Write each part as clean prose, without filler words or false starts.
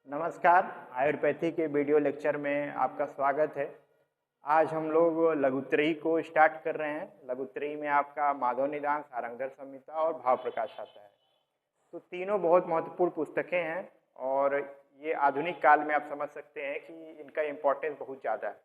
नमस्कार। आयुर्वेदिक के video lecture में आपका स्वागत है। आज हम लोग लघुत्रयी को स्टार्ट कर रहे हैं। लघुत्रयी में आपका माधव निदान, सारंगधर संहिता और भाव प्रकाश आता है। तो तीनों बहुत महत्वपूर्ण पुस्तकें हैं और ये आधुनिक काल में आप समझ सकते हैं कि इनका इम्पोर्टेंस बहुत ज़्यादा है।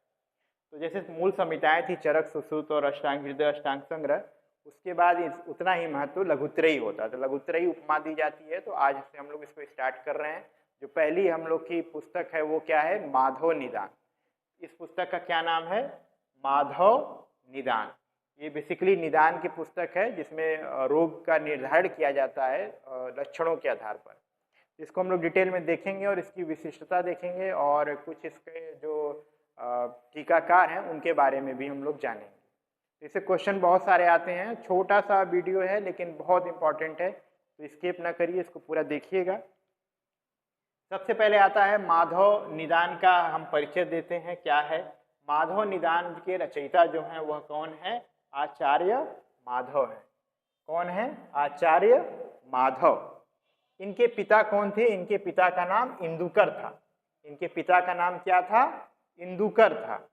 तो जैसे मूल संहिताएँ थी चरक, सुश्रुत और अष्टांग हृदय, अष्टांग संग्रह, उसके बाद उतना ही महत्व लघुत्रयी होता है। तो लघुत्रयी उपमा दी जाती है। तो आज से हम लोग इसको स्टार्ट कर रहे हैं। जो पहली हम लोग की पुस्तक है वो क्या है? माधव निदान। इस पुस्तक का क्या नाम है? माधव निदान। ये बेसिकली निदान की पुस्तक है जिसमें रोग का निर्धारण किया जाता है लक्षणों के आधार पर। इसको हम लोग डिटेल में देखेंगे और इसकी विशिष्टता देखेंगे और कुछ इसके जो टीकाकार हैं उनके बारे में भी हम लोग जानेंगे। इससे क्वेश्चन बहुत सारे आते हैं। छोटा सा वीडियो है लेकिन बहुत इंपॉर्टेंट है, तो स्किप ना करिए, इसको पूरा देखिएगा। सबसे पहले आता है माधव निदान का हम परिचय देते हैं। क्या है माधव निदान के रचयिता जो हैं वह कौन है? आचार्य माधव है। कौन है? आचार्य माधव। इनके पिता कौन थे? इनके पिता का नाम इंदुकर था। इनके पिता का नाम क्या था? इंदुकर था।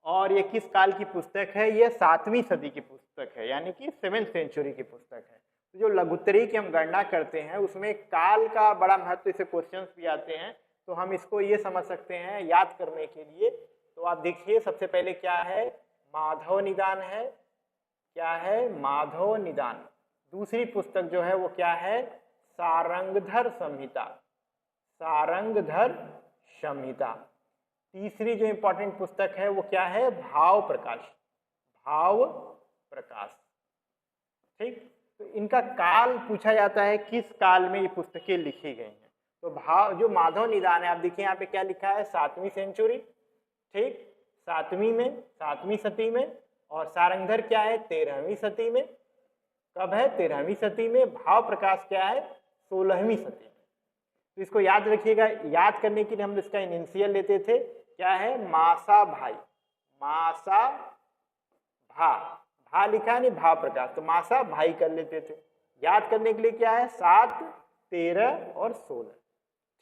और ये किस काल की पुस्तक है? ये 7वीं सदी की पुस्तक है, यानी कि 7th सेंचुरी की पुस्तक है। तो जो लघुत्रयी की हम गणना करते हैं उसमें काल का बड़ा महत्व, इसे क्वेश्चंस भी आते हैं, तो हम इसको ये समझ सकते हैं याद करने के लिए। तो आप देखिए सबसे पहले क्या है? माधव निदान है। क्या है? माधव निदान। दूसरी पुस्तक जो है वो क्या है? सारंगधर संहिता। सारंगधर संहिता। तीसरी जो इंपॉर्टेंट पुस्तक है वो क्या है? भाव प्रकाश। भाव प्रकाश। ठीक। तो इनका काल पूछा जाता है, किस काल में ये पुस्तकें लिखी गई हैं। तो भाव जो माधव निदान है, आप देखिए यहाँ पे क्या लिखा है? 7वीं सेंचुरी। ठीक, 7वीं में, 7वीं सदी में। और सारंगधर क्या है? 13वीं सदी में। कब है? 13वीं सदी में। भाव प्रकाश क्या है? 16वीं सदी में। तो इसको याद रखिएगा। याद करने के लिए हम इसका इनिशियल लेते थे। क्या है? मासा भाई। मासा भा, भा लिखा है नहीं, भाव प्रकाश, तो मासा भाई कर लेते थे। याद करने के लिए क्या है? 7, 13 और 16।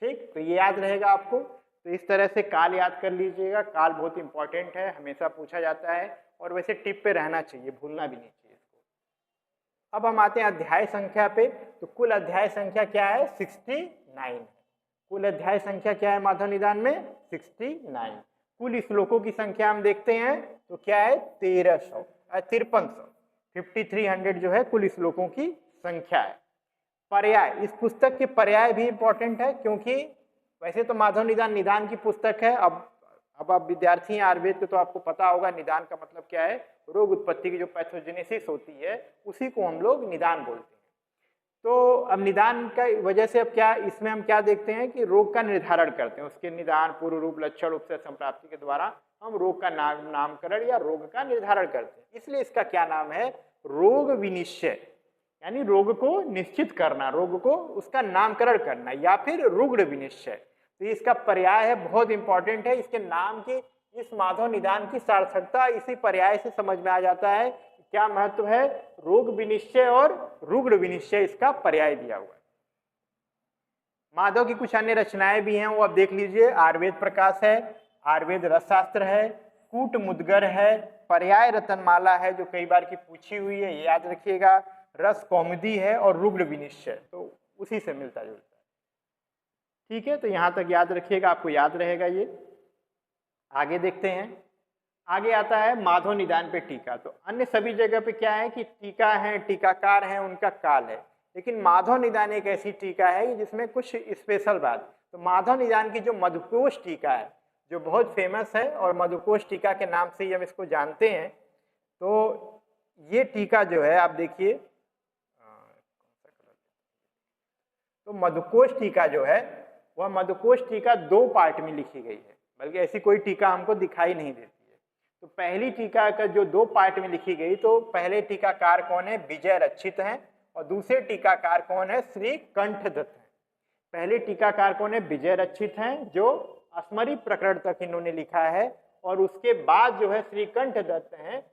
ठीक, तो ये याद रहेगा आपको। तो इस तरह से काल याद कर लीजिएगा। काल बहुत इंपॉर्टेंट है, हमेशा पूछा जाता है और वैसे टिप पे रहना चाहिए, भूलना भी नहीं चाहिए इसको। अब हम आते हैं अध्याय संख्या पे। तो कुल अध्याय संख्या क्या है? 69। कुल अध्याय संख्या क्या है माधव निदान में? 69। कुल श्लोकों की संख्या हम देखते हैं तो क्या है? 5300। 5300 जो है कुल श्लोकों की संख्या है। पर्याय, इस पुस्तक के पर्याय भी इंपॉर्टेंट है, क्योंकि वैसे तो माधव निदान निदान की पुस्तक है। अब आप विद्यार्थी हैं आयुर्वेद के, तो आपको पता होगा निदान का मतलब क्या है। रोग उत्पत्ति की जो पैथोजेनेसिस होती है उसी को हम लोग निदान बोलते हैं। तो अब निदान का वजह से अब क्या, इसमें हम क्या देखते हैं कि रोग का निर्धारण करते हैं। उसके निदान, पूर्व रूप, लक्षण, उपसर्ग, संप्राप्ति के द्वारा हम रोग का नामकरण या रोग का निर्धारण करते हैं। इसलिए इसका क्या नाम है? रोग विनिश्चय, यानी रोग को निश्चित करना, रोग को उसका नामकरण करना, या फिर रुग्ण विनिश्चय। तो इसका पर्याय है, बहुत इंपॉर्टेंट है। इसके नाम की, इस माधव निदान की सार्थकता इसी पर्याय से समझ में आ जाता है। क्या महत्व है? रोग विनिश्चय और रुग्ण विनिश्चय, इसका पर्याय दिया हुआ है। माधव की कुछ अन्य रचनाएं भी हैं, वो आप देख लीजिए। आयुर्वेद प्रकाश है, आयुर्वेद रसशास्त्र है, कूट मुद्गर है, पर्याय रतनमाला है जो कई बार की पूछी हुई है, ये याद रखिएगा। रस कौमुदी है और रुग्ण विनिश्चय, तो उसी से मिलता जुलता है। ठीक है, तो यहां तक याद रखिएगा, आपको याद रहेगा ये। आगे देखते हैं। आगे आता है माधव निदान पे टीका। तो अन्य सभी जगह पे क्या है कि टीका है, टीकाकार है, उनका काल है, लेकिन माधव निदान एक ऐसी टीका है जिसमें कुछ स्पेशल बात। तो माधव निदान की जो मधुकोश टीका है, जो बहुत फेमस है और मधुकोश टीका के नाम से ही हम इसको जानते हैं। तो ये टीका जो है आप देखिए, तो मधुकोश टीका जो है वह मधुकोश टीका 2 पार्ट में लिखी गई है, बल्कि ऐसी कोई टीका हमको दिखाई नहीं देती है। तो पहली टीका का जो 2 पार्ट में लिखी गई, तो पहले टीकाकार कौन है? विजय रक्षित हैं, और दूसरे टीकाकार कौन है? श्री कंठदत्त हैं। पहले टीकाकार कौन है? विजय रक्षित हैं, जो अस्मरी प्रकरण तक इन्होंने लिखा है, और उसके बाद जो है श्री कंठदत्त हैं,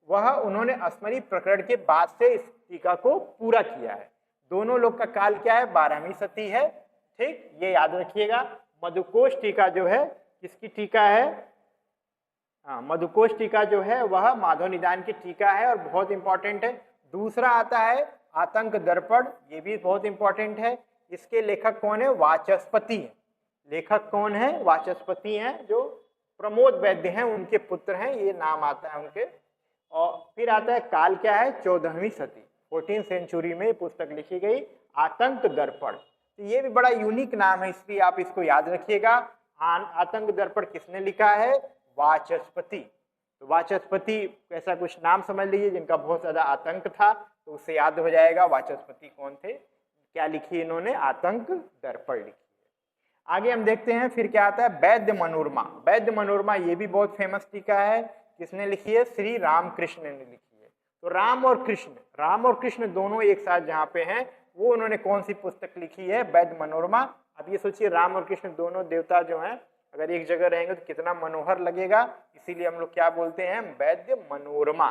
वह उन्होंने अस्मरी प्रकरण के बाद से इस टीका को पूरा किया है। दोनों लोग का काल क्या है? 12वीं सदी है। ठीक, ये याद रखिएगा। मधुकोश टीका जो है किसकी टीका है? हाँ, मधुकोश टीका जो है वह माधव निदान की टीका है और बहुत इंपॉर्टेंट है। दूसरा आता है आतंक दर्पण, ये भी बहुत इंपॉर्टेंट है। इसके लेखक कौन है? वाचस्पति है। लेखक कौन है? वाचस्पति हैं, जो प्रमोद वैद्य हैं उनके पुत्र हैं, ये नाम आता है उनके। और फिर आता है काल क्या है? 14वीं सदी, 14th सेंचुरी में पुस्तक लिखी गई आतंक दर्पण। तो ये भी बड़ा यूनिक नाम है, इसलिए आप इसको याद रखिएगा। आतंक दर्पण किसने लिखा है? वाचस्पति। तो वाचस्पति ऐसा कुछ नाम समझ लीजिए जिनका बहुत ज्यादा आतंक था, तो उससे याद हो जाएगा वाचस्पति कौन थे। क्या लिखी इन्होंने? आतंक दर्पण लिखी है। आगे हम देखते हैं फिर क्या आता है? वैद्य मनोरमा। वैद्य मनोरमा ये भी बहुत फेमस टीका है। किसने लिखी है? श्री रामकृष्ण ने लिखी है। तो राम और कृष्ण दोनों एक साथ जहाँ पे हैं, वो उन्होंने कौन सी पुस्तक लिखी है? वैद्य मनोरमा। अब ये सोचिए, राम और कृष्ण दोनों देवता जो हैं अगर एक जगह रहेंगे तो कितना मनोहर लगेगा, इसीलिए हम लोग क्या बोलते हैं? वैद्य मनोरमा।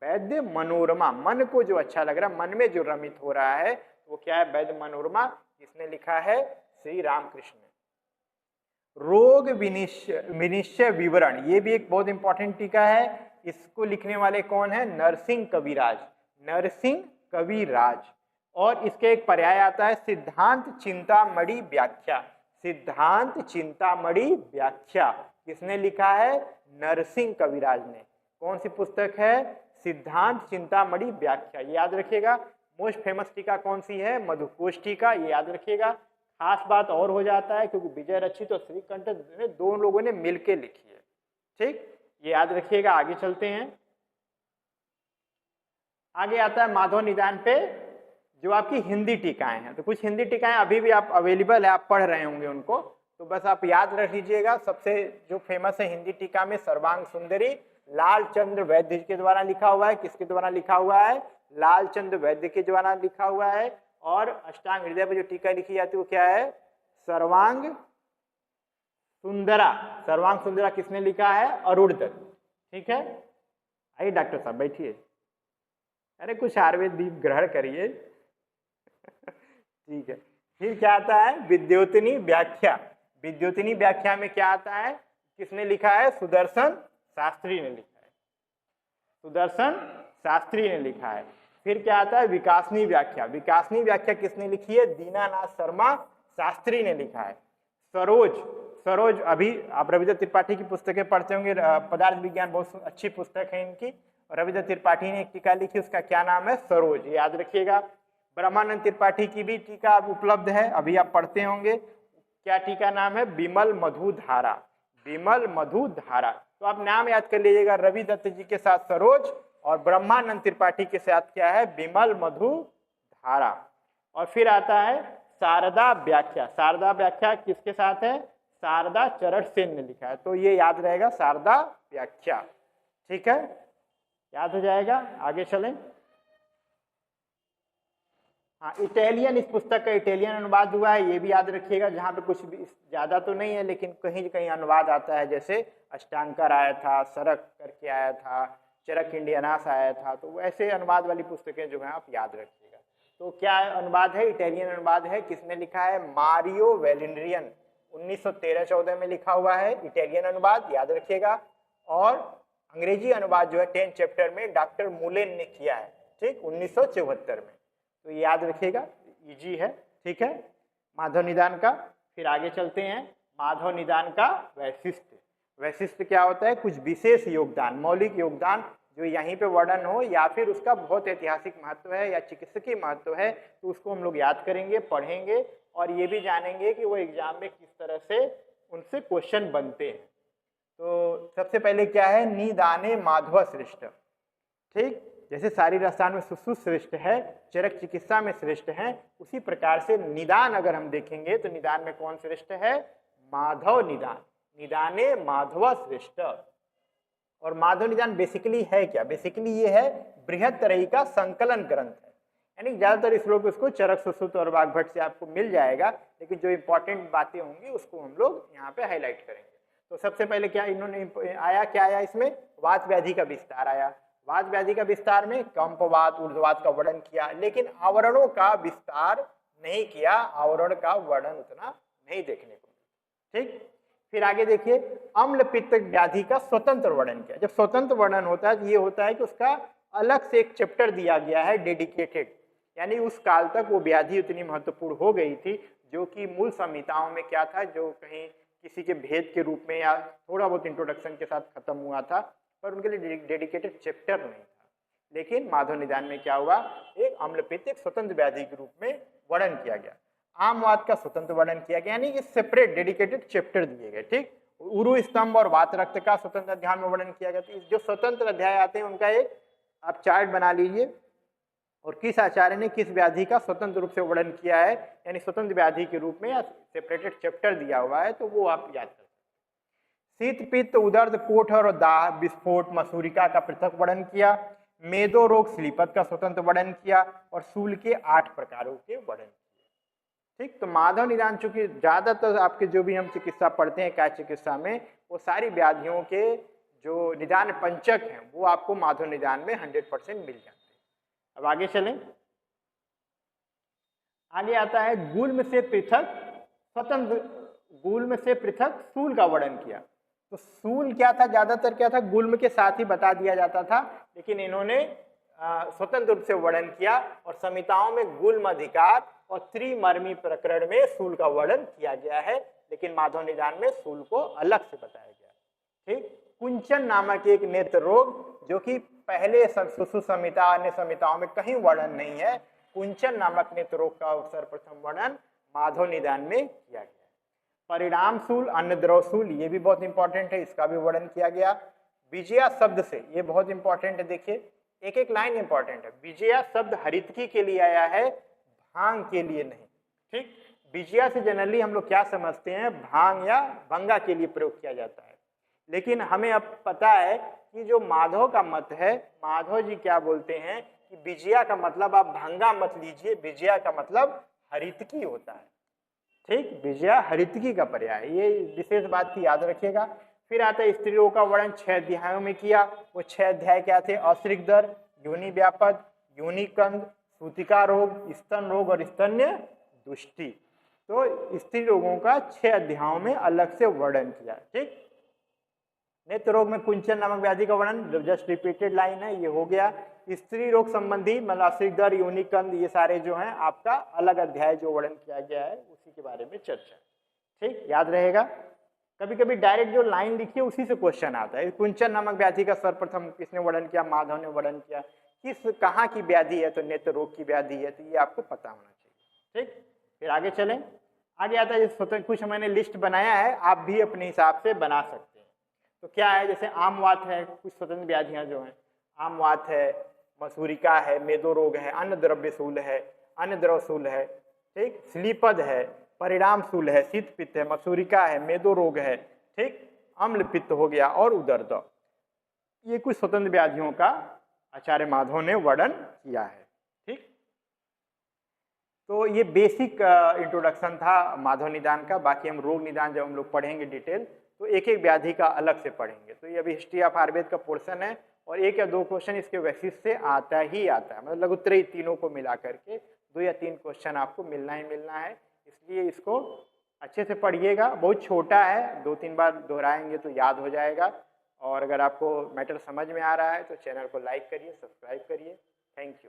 वैद्य मनोरमा, मन को जो अच्छा लग रहा है, मन में जो रमित हो रहा है, वो क्या है? वैद्य मनोरमा। इसने लिखा है श्री रामकृष्ण। रोग विनिश्चय विवरण, ये भी एक बहुत इंपॉर्टेंट टीका है। इसको लिखने वाले कौन है? नरसिंह कविराज। नरसिंह कविराज। और इसके एक पर्याय आता है सिद्धांत चिंतामणि व्याख्या। सिद्धांत चिंतामणि व्याख्या किसने लिखा है? नरसिंह कविराज ने। कौन सी पुस्तक है? सिद्धांत चिंतामणि व्याख्या। ये याद रखिएगा। मोस्ट फेमस टीका कौन सी है? मधुकोश टीका, ये याद रखिएगा। खास बात और हो जाता है क्योंकि विजय रचित और श्रीकंठ ने दो लोगों ने मिलके लिखी है। ठीक, ये याद रखिएगा। आगे चलते हैं। आगे आता है माधव निदान पे जो आपकी हिंदी टीकाएं हैं। तो कुछ हिंदी टीकाएं अभी भी आप अवेलेबल है, आप पढ़ रहे होंगे उनको, तो बस आप याद रख लीजिएगा। सबसे जो फेमस है हिंदी टीका में सर्वांग सुंदरी, लालचंद्र वैद्य के द्वारा लिखा हुआ है। किसके द्वारा लिखा हुआ है? लालचंद्र वैद्य के द्वारा लिखा हुआ है। और अष्टांग हृदय पर जो टीका लिखी जाती है वो क्या है? सर्वांग सुंदरा। सर्वांग सुंदरा किसने लिखा है? अरुण दत्त। ठीक है, आइए डॉक्टर साहब बैठिए। अरे कुछ आयुर्वेद भी ग्रहण करिए। ठीक है। फिर क्या आता है? विद्योतनी व्याख्या। विद्योतनी व्याख्या में क्या आता है? किसने लिखा है? सुदर्शन शास्त्री ने लिखा है। सुदर्शन शास्त्री ने लिखा है। फिर क्या आता है? विकासनी व्याख्या। विकासनी व्याख्या किसने लिखी है? दीनानाथ शर्मा शास्त्री ने लिखा है। सरोज अभी आप रविंद्र त्रिपाठी की पुस्तकें पढ़ते होंगे, पदार्थ विज्ञान बहुत अच्छी पुस्तक है इनकी। रविंद्र त्रिपाठी ने एक टीका लिखी, उसका क्या नाम है? सरोज, याद रखिएगा। ब्रह्मानंद त्रिपाठी की भी टीका उपलब्ध है, अभी आप पढ़ते होंगे। क्या टीका नाम है? विमल मधु धारा। विमल मधु धारा। तो आप नाम याद कर लीजिएगा, रवि दत्त जी के साथ सरोज और ब्रह्मानंद त्रिपाठी के साथ क्या है? विमल मधु धारा। और फिर आता है शारदा व्याख्या। शारदा व्याख्या किसके साथ है? शारदा चरण सेन ने लिखा है। तो ये याद रहेगा, शारदा व्याख्या। ठीक है, याद हो जाएगा। आगे चलें। हाँ, इटालियन, इस पुस्तक का इटालियन अनुवाद हुआ है, ये भी याद रखिएगा। जहाँ पे कुछ भी ज़्यादा तो नहीं है लेकिन कहीं कहीं अनुवाद आता है, जैसे अष्टांकर आया था, सरक करके आया था, चरक इंडियनास आया था। तो वैसे अनुवाद वाली पुस्तकें जो हैं आप याद रखिएगा। तो क्या अनुवाद है? इटालियन अनुवाद है। किसने लिखा है? मारियो वेलेंड्रियन। 1913-14 में लिखा हुआ है इटालियन अनुवाद, याद रखिएगा। और अंग्रेजी अनुवाद जो है 10 चैप्टर में डॉक्टर मुलेन ने किया है, ठीक, 1974 में। तो याद रखिएगा, इजी है। ठीक है, माधव निदान का। फिर आगे चलते हैं। माधव निदान का वैशिष्ट। वैशिष्ट क्या होता है? कुछ विशेष योगदान, मौलिक योगदान जो यहीं पे वर्णन हो, या फिर उसका बहुत ऐतिहासिक महत्व है या चिकित्सकीय महत्व है, तो उसको हम लोग याद करेंगे, पढ़ेंगे और ये भी जानेंगे कि वो एग्जाम में किस तरह से उनसे क्वेश्चन बनते हैं। तो सबसे पहले क्या है? निदाने माधव श्रेष्ठ। ठीक, जैसे शारीर रसायन में सुश्रुत श्रेष्ठ है, चरक चिकित्सा में श्रेष्ठ है, उसी प्रकार से निदान अगर हम देखेंगे तो निदान में कौन श्रेष्ठ है? माधव निदान। निदाने माधव श्रेष्ठ। और माधव निदान बेसिकली है क्या? बेसिकली ये है बृहत्तरई का संकलन ग्रंथ है, यानी ज्यादातर श्लोक उसको चरक सुश्रुत और वाग्भट से आपको मिल जाएगा, लेकिन जो इंपॉर्टेंट बातें होंगी उसको हम लोग यहाँ पे हाईलाइट करेंगे। तो सबसे पहले क्या इन्होंने आया? क्या आया इसमें? वात व्याधि का विस्तार आया। वात व्याधि का विस्तार में कंपवात, ऊर्ध्ववात का वर्णन किया, लेकिन आवरणों का विस्तार नहीं किया। आवरण का वर्णन उतना नहीं देखने को। ठीक। फिर आगे देखिए, अम्ल पित्त व्याधि का स्वतंत्र वर्णन किया। जब स्वतंत्र वर्णन होता है तो ये होता है कि उसका अलग से एक चैप्टर दिया गया है डेडिकेटेड, यानी उस काल तक वो व्याधि उतनी महत्वपूर्ण हो गई थी जो कि मूल संहिताओं में क्या था, जो कहीं किसी के भेद के रूप में या थोड़ा बहुत इंट्रोडक्शन के साथ खत्म हुआ था, पर उनके लिए डेडिकेटेड चैप्टर नहीं था। लेकिन माधव निदान में क्या हुआ, एक अम्लपित्त एक स्वतंत्र व्याधि के रूप में वर्णन किया गया। आमवात का स्वतंत्र वर्णन किया गया, यानी कि सेपरेट डेडिकेटेड चैप्टर दिए गए। ठीक, उरु स्तंभ और वात रक्त का स्वतंत्र अध्याय में वर्णन किया गया। तो जो स्वतंत्र अध्याय आते हैं उनका एक आप चार्ट बना लीजिए और किस आचार्य ने किस व्याधि का स्वतंत्र रूप से वर्णन किया है, यानी स्वतंत्र व्याधि के रूप में या सेपरेटेड चैप्टर दिया हुआ है, तो वो आप याद कर सकते। शीत पित्त उदर्द कोठर और दाह विस्फोट मसूरिका का पृथक वर्णन किया। मेदो रोग श्लीपत का स्वतंत्र वर्णन किया और शूल के 8 प्रकारों के वर्णन किए। ठीक, तो माधव निदान चूंकि ज्यादातर आपके जो भी हम चिकित्सा पढ़ते हैं काय चिकित्सा में, वो सारी व्याधियों के जो निदान पंचक हैं वो आपको माधव निदान में 100% मिल जाते हैं। अब आगे चलें। आगे आता है गुल्म से पृथक स्वतंत्र, गुल्म से पृथक शूल का वर्णन किया। तो शूल क्या था, ज्यादातर क्या था, गुल्म के साथ ही बता दिया जाता था, लेकिन इन्होंने स्वतंत्र रूप से वर्णन किया और संहिताओं में गुल्म अधिकार और त्रिमर्मी प्रकरण में शूल का वर्णन किया गया है, लेकिन माधव निदान में शूल को अलग से बताया गया। ठीक, कुंचन नामक एक नेत्र रोग जो कि पहले सुश्रुत संहिता अन्य संहिताओं में कहीं वर्णन नहीं है, कुंचन नामक नेत्र रोग का सर्वप्रथम वर्णन माधव निदान में किया गया। परिणाम शूल अन्नद्रव शूल, ये भी बहुत इंपॉर्टेंट है, इसका भी वर्णन किया गया। विजया शब्द से, ये बहुत इंपॉर्टेंट है, देखिए एक एक लाइन इंपॉर्टेंट है। विजया शब्द हरितकी के लिए आया है, भांग के लिए नहीं। ठीक, विजया से जनरली हम लोग क्या समझते हैं, भांग या भंगा के लिए प्रयोग किया जाता है, लेकिन हमें अब पता है कि जो माधव का मत है, माधव जी क्या बोलते हैं कि विजया का मतलब आप भंगा मत लीजिए, विजया का मतलब हरितकी होता है। ठीक, विजया हरितकी का पर्याय, ये विशेष बात की याद रखिएगा। फिर आता है स्त्री रोग का वर्णन 6 अध्यायों में किया। वो 6 अध्याय क्या थे, अश्रिक दर, योनि व्यापद, योनि कंद, सूतिका रोग, स्तन रोग और स्तन्य दुष्टि। तो स्त्री रोगों का 6 अध्यायों में अलग से वर्णन किया। ठीक, नेत्र रोग में कुंचन नामक व्याधि का वर्णन जस्ट रिपीटेड लाइन है, ये हो गया। स्त्री रोग संबंधी मतलब अश्रिक दर, योनि कंद, ये सारे जो हैं आपका अलग अध्याय जो वर्णन किया गया है उसी के बारे में चर्चा। ठीक, याद रहेगा। कभी कभी डायरेक्ट जो लाइन लिखी है उसी से क्वेश्चन आता है। कुंचन नामक व्याधि का सर्वप्रथम किसने वर्णन किया, माधव ने वर्णन किया। किस कहाँ की व्याधि है, तो नेत्र रोग की व्याधि है, तो ये आपको पता होना चाहिए। ठीक, फिर आगे चलें। आगे आता है स्वतंत्र, कुछ मैंने लिस्ट बनाया है, आप भी अपने हिसाब से बना सकते हैं। तो क्या है, जैसे आमवात है, कुछ स्वतंत्र व्याधियां जो हैं, आमवात है, मसूरिका है, मेदो रोग है, अन्न द्रव्य शूल है, अन्न द्रव शूल है, ठीक, श्लीपद है, परिणाम शूल है, शीत पित्त है, मसूरिका है, मेदो रोग है, ठीक, अम्ल पित्त हो गया और उदरद। ये कुछ स्वतंत्र व्याधियों का आचार्य माधव ने वर्णन किया है। ठीक, तो ये बेसिक इंट्रोडक्शन था माधव निदान का। बाकी हम रोग निदान जब हम लोग पढ़ेंगे डिटेल तो एक एक व्याधि का अलग से पढ़ेंगे। तो ये अभी हिस्ट्री ऑफ आयुर्वेद का पोर्शन है और 1 या 2 क्वेश्चन इसके बेसिस से आता ही आता है, मतलब लघुत्तरी तीनों को मिला करके 2 या 3 क्वेश्चन आपको मिलना ही मिलना है, इसलिए इसको अच्छे से पढ़िएगा। बहुत छोटा है, 2-3 बार दोहराएंगे तो याद हो जाएगा। और अगर आपको मैटर समझ में आ रहा है तो चैनल को लाइक करिए, सब्सक्राइब करिए। Thank you.